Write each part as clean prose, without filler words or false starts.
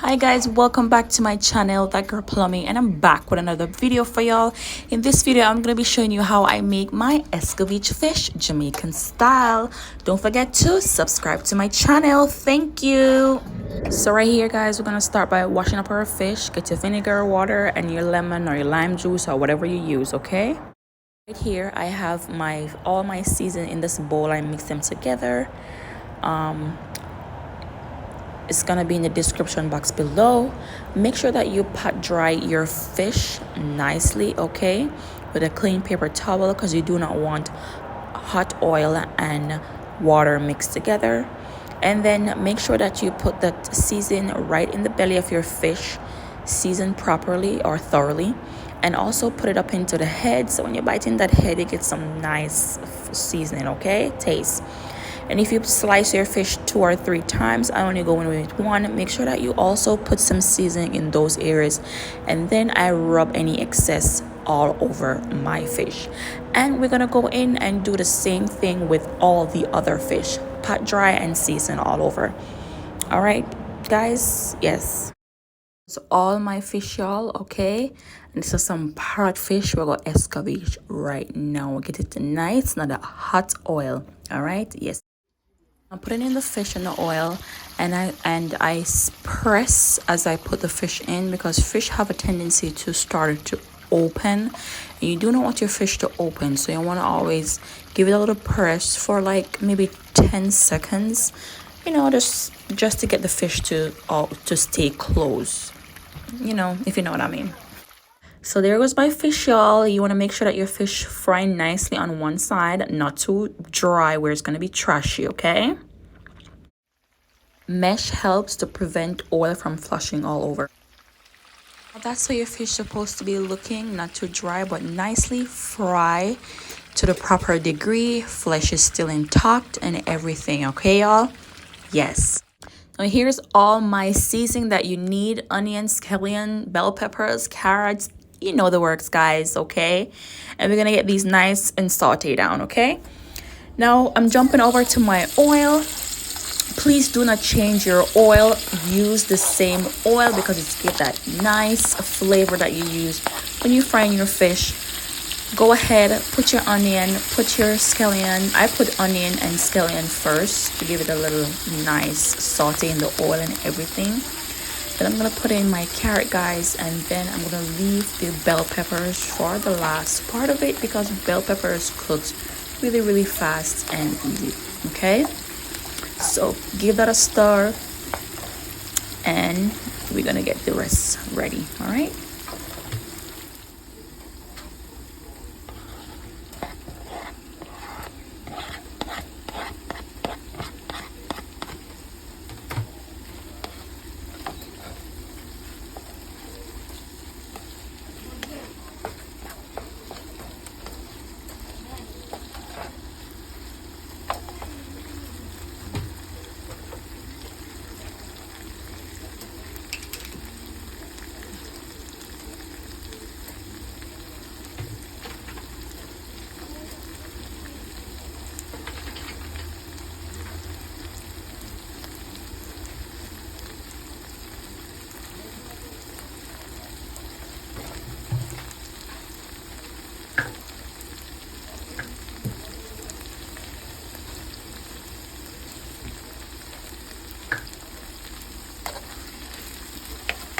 Hi guys, welcome back to my channel, That Girl Plumbing, and I'm back with another video for y'all. In this video I'm going to be showing you how I make my Escovitch fish Jamaican style. Don't forget to subscribe to my channel. Thank you. So right here guys, we're going to start by washing up our fish. Get your vinegar, water, and your lemon or your lime juice or whatever you use, okay? Right here I have all my season in this bowl. I mix them together. It's gonna be in the description box below. Make sure that you pat dry your fish nicely, okay, with a clean paper towel, because you do not want hot oil and water mixed together. And then make sure that you put that season right in the belly of your fish, season properly or thoroughly, and also put it up into the head, so when you're biting that head you get some nice seasoning, okay, taste. And if you slice your fish 2 or 3 times, I only go in with 1. Make sure that you also put some seasoning in those areas. And then I rub any excess all over my fish. And we're going to go in and do the same thing with all the other fish. Pat dry and season all over. All right, guys? Yes. So all my fish, y'all, okay? And this is some parrot fish. We're going to Escovitch right now. We'll get it nice, not a hot oil. All right? Yes. I'm putting in the fish in the oil, and I press as I put the fish in, because fish have a tendency to start to open, and you do not want your fish to open, so you want to always give it a little press for like maybe 10 seconds, you know, just to get the fish to stay closed, you know, if you know what I mean. So there goes my fish, y'all. You want to make sure that your fish fry nicely on one side, not too dry where it's going to be trashy, okay? Mesh helps to prevent oil from flushing all over. That's how your fish is supposed to be looking, not too dry, but nicely fry to the proper degree. Flesh is still intact and everything, okay, y'all? Yes. Now here's all my seasoning that you need: onion, scallion, bell peppers, carrots. You know the works, guys, okay? And we're gonna get these nice and saute down, okay? Now I'm jumping over to my oil. Please do not change your oil. Use the same oil, because it's get that nice flavor that you use when you're frying your fish. Go ahead, put your onion, put your scallion. I put onion and scallion first to give it a little nice saute in the oil and everything. Then I'm going to put in my carrot, guys, and then I'm going to leave the bell peppers for the last part of it, because bell peppers cooks really, really fast and easy, okay? So give that a stir, and we're going to get the rest ready, all right?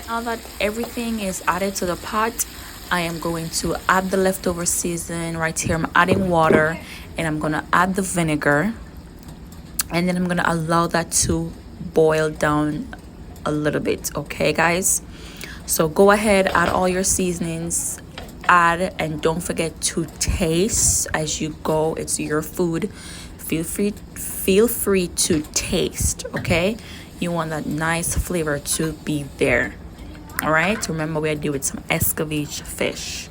Now that everything is added to the pot, I am going to add the leftover season. Right here I'm adding water, and I'm going to add the vinegar, and then I'm going to allow that to boil down a little bit, okay, guys? So go ahead, add all your seasonings, and don't forget to taste as you go. It's your food. Feel free to taste, okay? You want that nice flavor to be there. All right, remember we're doing some Escovitch fish.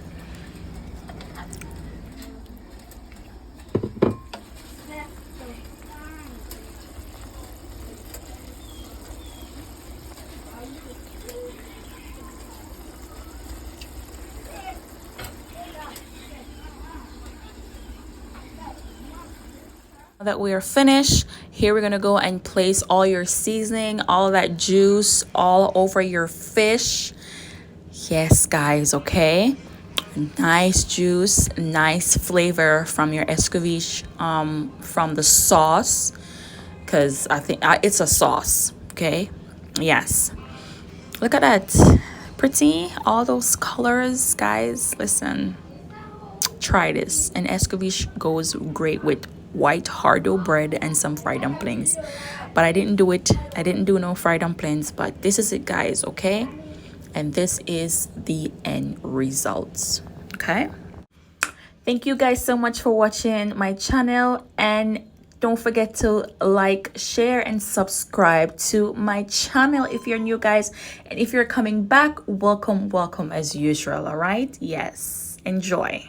That we are finished, here we're gonna go and place all your seasoning, all that juice all over your fish. Yes, guys, okay. Nice juice, nice flavor from your Escovitch, from the sauce, because I think it's a sauce, okay. Yes, look at that, pretty, all those colors, guys. Listen, try this, and Escovitch goes great with white hardo bread and some fried dumplings, but I didn't do no fried dumplings, but this is it, guys, okay. And this is the end results, okay. Thank you guys so much for watching my channel, and don't forget to like, share, and subscribe to my channel if you're new, guys. And if you're coming back, welcome as usual. All right, yes, enjoy.